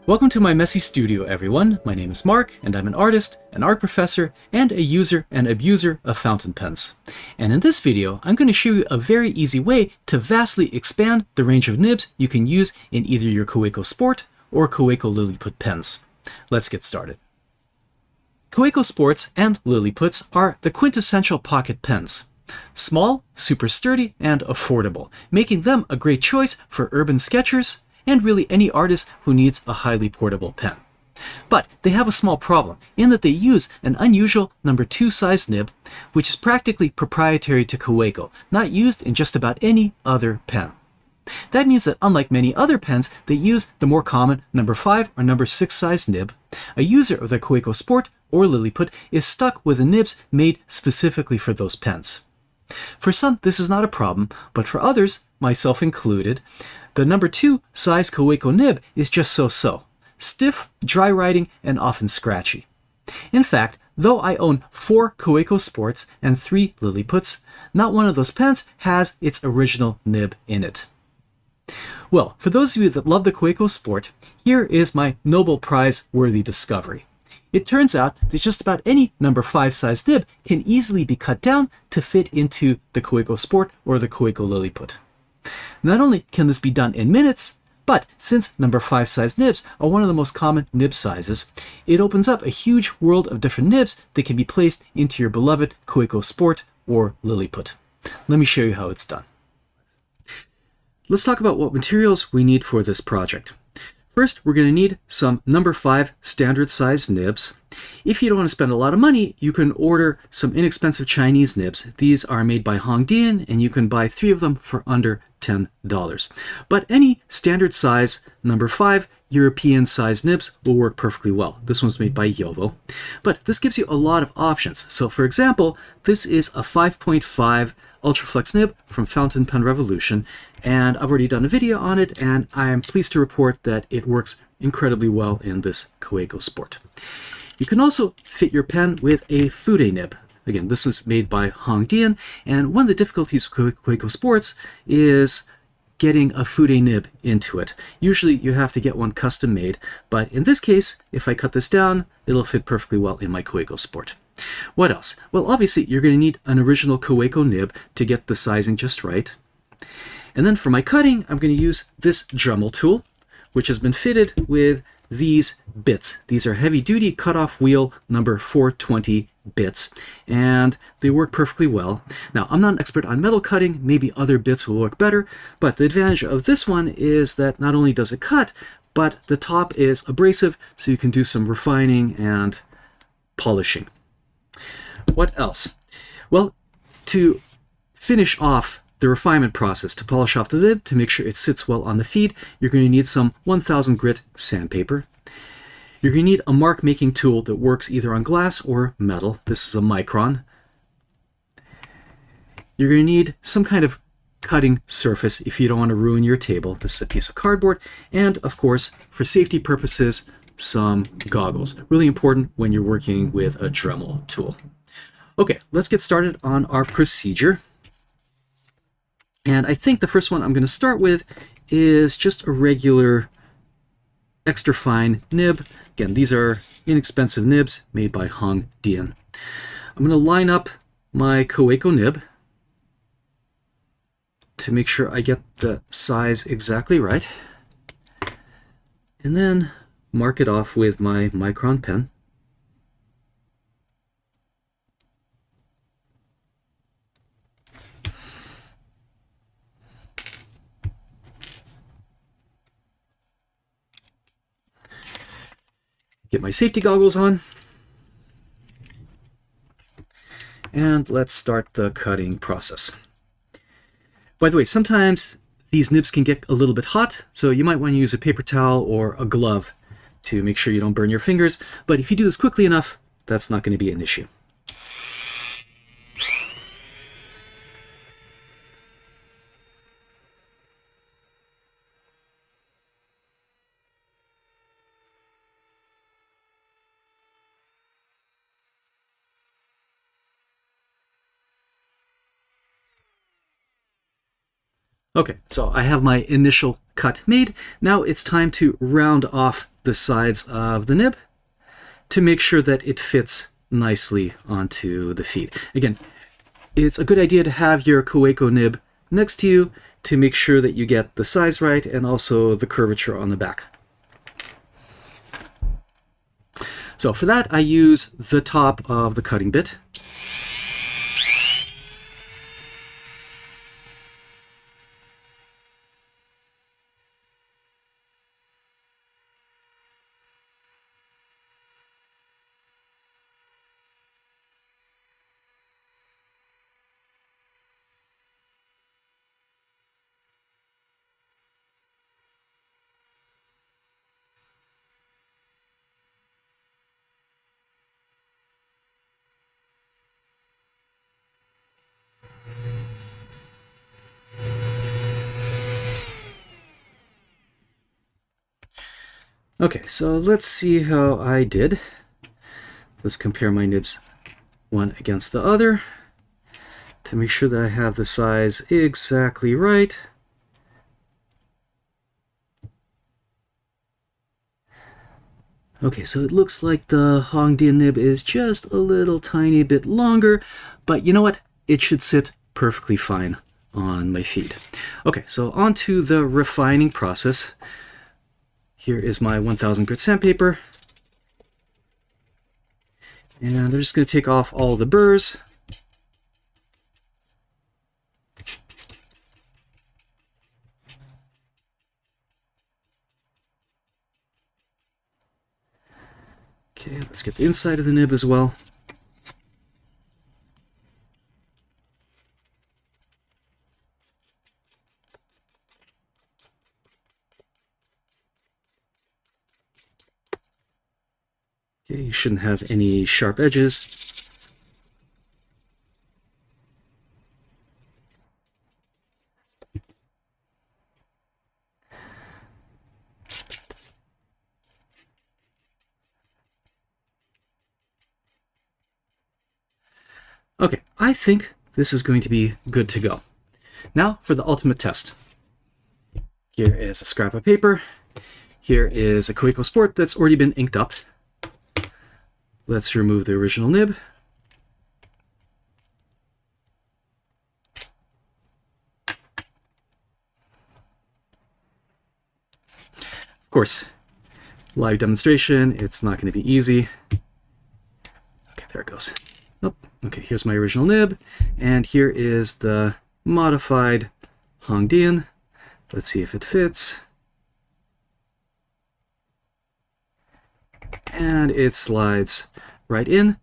Welcome to my messy studio, everyone. My name is Mark, and I'm an artist, an art professor, and a user and abuser of fountain pens. And in this video, I'm going to show you a very easy way to vastly expand the range of nibs you can use in either your Kaweco Sport or Kaweco Liliput pens. Let's get started. Kaweco Sports and Liliputs are the quintessential pocket pens. Small, super sturdy, and affordable, making them a great choice for urban sketchers and really any artist who needs a highly portable pen. But they have a small problem in that they use an unusual number 2 size nib, which is practically proprietary to Kaweco, not used in just about any other pen. That means that unlike many other pens that use the more common number 5 or number 6 size nib, a user of the Kaweco Sport or Liliput is stuck with the nibs made specifically for those pens. For some, this is not a problem, but for others, myself included, the number 2 size Kaweco nib is just so-so. Stiff, dry writing, and often scratchy. In fact, though I own 4 Kaweco Sports and 3 Liliputs, not one of those pens has its original nib in it. Well, for those of you that love the Kaweco Sport, here is my Nobel Prize-worthy discovery. It turns out that just about any number 5 size nib can easily be cut down to fit into the Kaweco Sport or the Kaweco Liliput. Not only can this be done in minutes, but since number 5 size nibs are one of the most common nib sizes, it opens up a huge world of different nibs that can be placed into your beloved Kaweco Sport or Liliput. Let me show you how it's done. Let's talk about what materials we need for this project. First, we're going to need some number 5 standard size nibs. If you don't want to spend a lot of money, you can order some inexpensive Chinese nibs. These are made by Hongdian, and you can buy 3 of them for under $10. But any standard size number 5 European size nibs will work perfectly well. This one's made by Yovo. But this gives you a lot of options. So for example, this is a 5.5 Ultraflex nib from Fountain Pen Revolution, and I've already done a video on it, and I am pleased to report that it works incredibly well in this Kaweco Sport. You can also fit your pen with a fude nib. Again, this is made by Hongdian, and one of the difficulties with Kaweco Sports is getting a fude nib into it. Usually you have to get one custom made, but in this case, if I cut this down, it'll fit perfectly well in my Kaweco Sport. What else? Well, obviously you're going to need an original Kaweco nib to get the sizing just right. And then for my cutting, I'm going to use this Dremel tool, which has been fitted with these bits. These are heavy-duty cutoff wheel number 420 bits, and they work perfectly well. Now, I'm not an expert on metal cutting. Maybe other bits will work better, but the advantage of this one is that not only does it cut, but the top is abrasive, so you can do some refining and polishing. What else? Well, to finish off the refinement process, to polish off the nib, to make sure it sits well on the feed, you're going to need some 1000 grit sandpaper. You're going to need a mark making tool that works either on glass or metal. This is a micron. You're going to need some kind of cutting surface if you don't want to ruin your table. This is a piece of cardboard. And of course, for safety purposes, some goggles. Really important when you're working with a Dremel tool. Okay, let's get started on our procedure. And I think the first one I'm going to start with is just a regular extra fine nib. Again, these are inexpensive nibs made by Hongdian. I'm going to line up my Kaweco nib to make sure I get the size exactly right. And then mark it off with my micron pen. Get my safety goggles on, and let's start the cutting process. By the way, sometimes these nibs can get a little bit hot, so you might want to use a paper towel or a glove to make sure you don't burn your fingers, but if you do this quickly enough, that's not going to be an issue. Okay, so I have my initial cut made. Now it's time to round off the sides of the nib to make sure that it fits nicely onto the feed. Again, it's a good idea to have your Kaweco nib next to you to make sure that you get the size right and also the curvature on the back. So for that, I use the top of the cutting bit. Okay, so let's see how I did. Let's compare my nibs one against the other to make sure that I have the size exactly right. Okay, so it looks like the Hongdian nib is just a little tiny bit longer, but you know what? It should sit perfectly fine on my feed. Okay, so on to the refining process. Here is my 1000 grit sandpaper. And I'm just going to take off all the burrs. Okay, let's get the inside of the nib as well. Okay, you shouldn't have any sharp edges. Okay, I think this is going to be good to go. Now for the ultimate test. Here is a scrap of paper. Here is a Kaweco Sport that's already been inked up. Let's remove the original nib. Of course, live demonstration, it's not going to be easy. Okay, there it goes. Oh, okay, here's my original nib, and here is the modified Hongdian. Let's see if it fits. And it slides right in.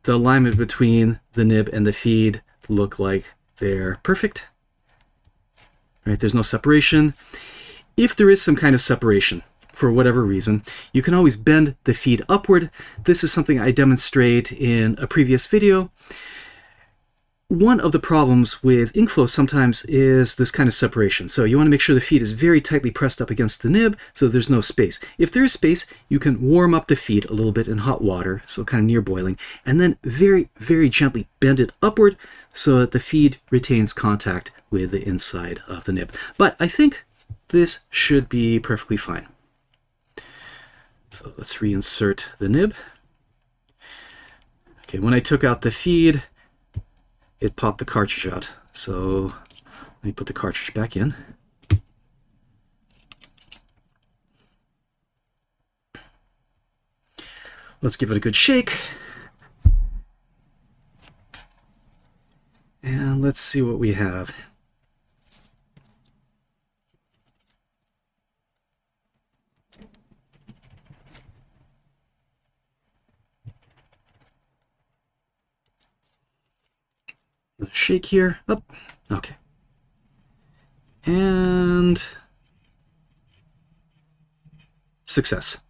The alignment between the nib and the feed look like they're perfect. Right, there's no separation. If there is some kind of separation, for whatever reason, you can always bend the feed upward. This is something I demonstrate in a previous video. One of the problems with ink flow sometimes is this kind of separation. So you want to make sure the feed is very tightly pressed up against the nib so there's no space. If there is space, you can warm up the feed a little bit in hot water, so kind of near boiling, and then very, very gently bend it upward so that the feed retains contact with the inside of the nib. But I think this should be perfectly fine. So let's reinsert the nib. Okay, when I took out the feed, it popped the cartridge out. So let me put the cartridge back in. Let's give it a good shake. And let's see what we have. Another shake here. Up. Okay. And success.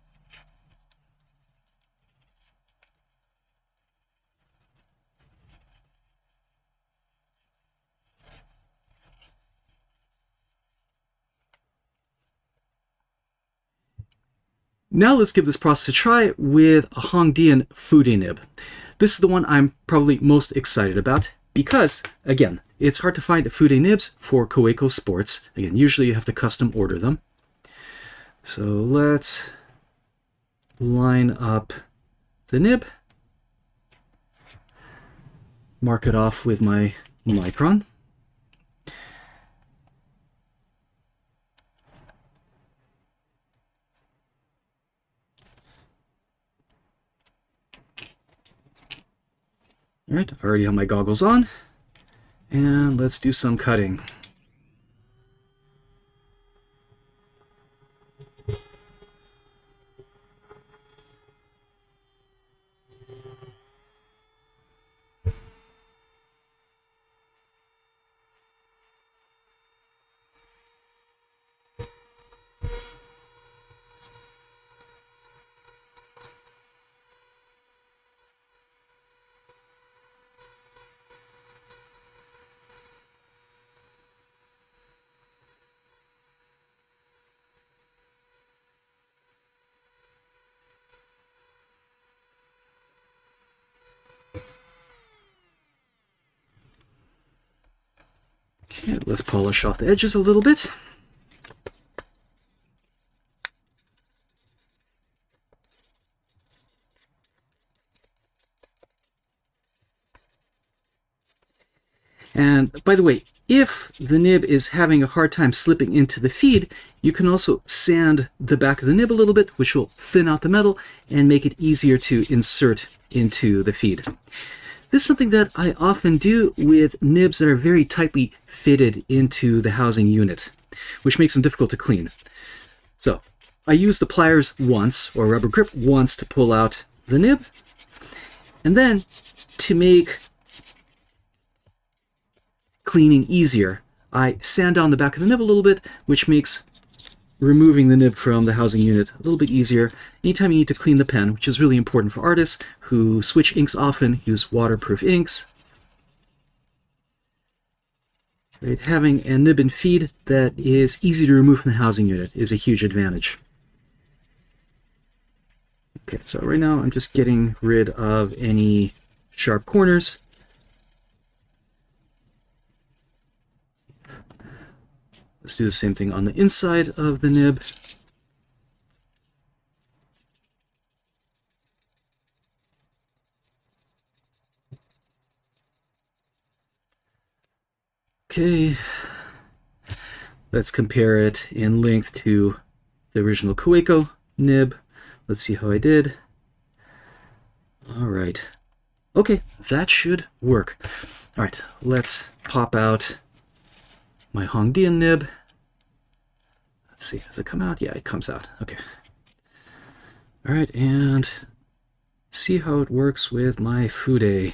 Now let's give this process a try with a Hongdian fude nib. This is the one I'm probably most excited about because, again, it's hard to find fude nibs for Kaweco Sports. Again, usually you have to custom order them. So let's line up the nib, mark it off with my micron. All right, I already have my goggles on, and let's do some cutting. Okay, let's polish off the edges a little bit. And by the way, if the nib is having a hard time slipping into the feed, you can also sand the back of the nib a little bit, which will thin out the metal and make it easier to insert into the feed. This is something that I often do with nibs that are very tightly fitted into the housing unit, which makes them difficult to clean. So I use the pliers once, or rubber grip once, to pull out the nib, and then to make cleaning easier, I sand down the back of the nib a little bit, which makes removing the nib from the housing unit a little bit easier. Anytime you need to clean the pen, which is really important for artists who switch inks often, use waterproof inks. Right, having a nib and feed that is easy to remove from the housing unit is a huge advantage. Okay, so right now I'm just getting rid of any sharp corners. Let's do the same thing on the inside of the nib. Okay, let's compare it in length to the original Kaweco nib. Let's see how I did. All right. Okay, that should work. All right, let's pop out my Hongdian nib. Let's see, does it come out? Yeah, it comes out. Okay. All right, and see how it works with my fude.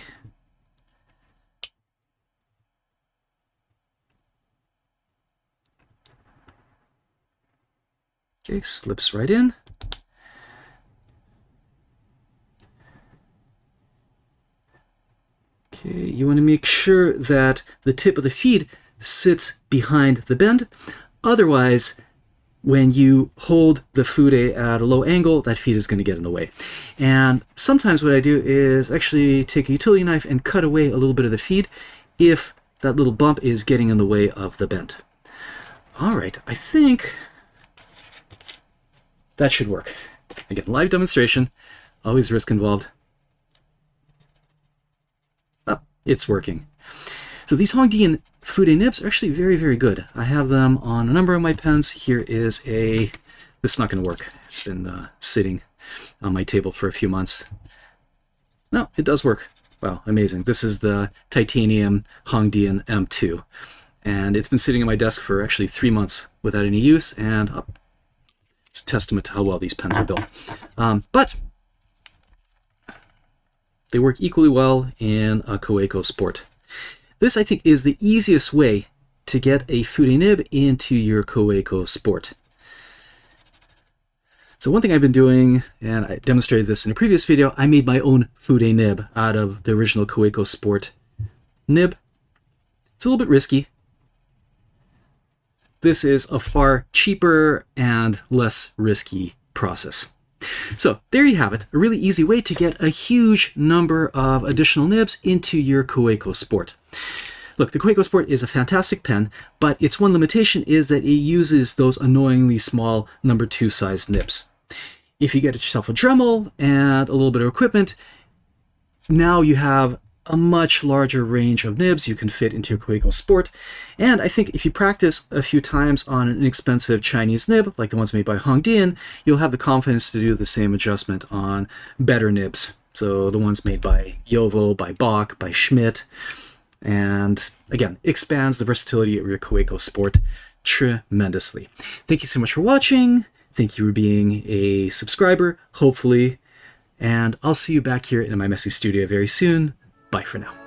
Okay, slips right in. Okay, you want to make sure that the tip of the feed sits behind the bend. Otherwise, when you hold the fude at a low angle, that feed is going to get in the way. And sometimes what I do is actually take a utility knife and cut away a little bit of the feed if that little bump is getting in the way of the bend. All right, I think that should work. Again, live demonstration, always risk involved. Oh, it's working. So these Hongdian fude nibs are actually very, very good. I have them on a number of my pens. Here is a, this is not going to work. It's been sitting on my table for a few months. No, it does work. Wow, amazing. This is the titanium Hongdian M2. And it's been sitting on my desk for actually 3 months without any use, and it's a testament to how well these pens are built. But they work equally well in a Kaweco Sport. This, I think, is the easiest way to get a fude nib into your Kaweco Sport. So one thing I've been doing, and I demonstrated this in a previous video, I made my own fude nib out of the original Kaweco Sport nib. It's a little bit risky. This is a far cheaper and less risky process. So there you have it, a really easy way to get a huge number of additional nibs into your Kaweco Sport. Look, the Kaweco Sport is a fantastic pen, but its one limitation is that it uses those annoyingly small number 2 size nibs. If you get yourself a Dremel and a little bit of equipment, now you have a much larger range of nibs you can fit into your Kaweco Sport. And I think if you practice a few times on an inexpensive Chinese nib, like the ones made by Hongdian, you'll have the confidence to do the same adjustment on better nibs. So the ones made by Jowo, by Bock, by Schmidt. And again, expands the versatility of your Kaweco Sport tremendously. Thank you so much for watching. Thank you for being a subscriber, hopefully. And I'll see you back here in my messy studio very soon. Bye for now.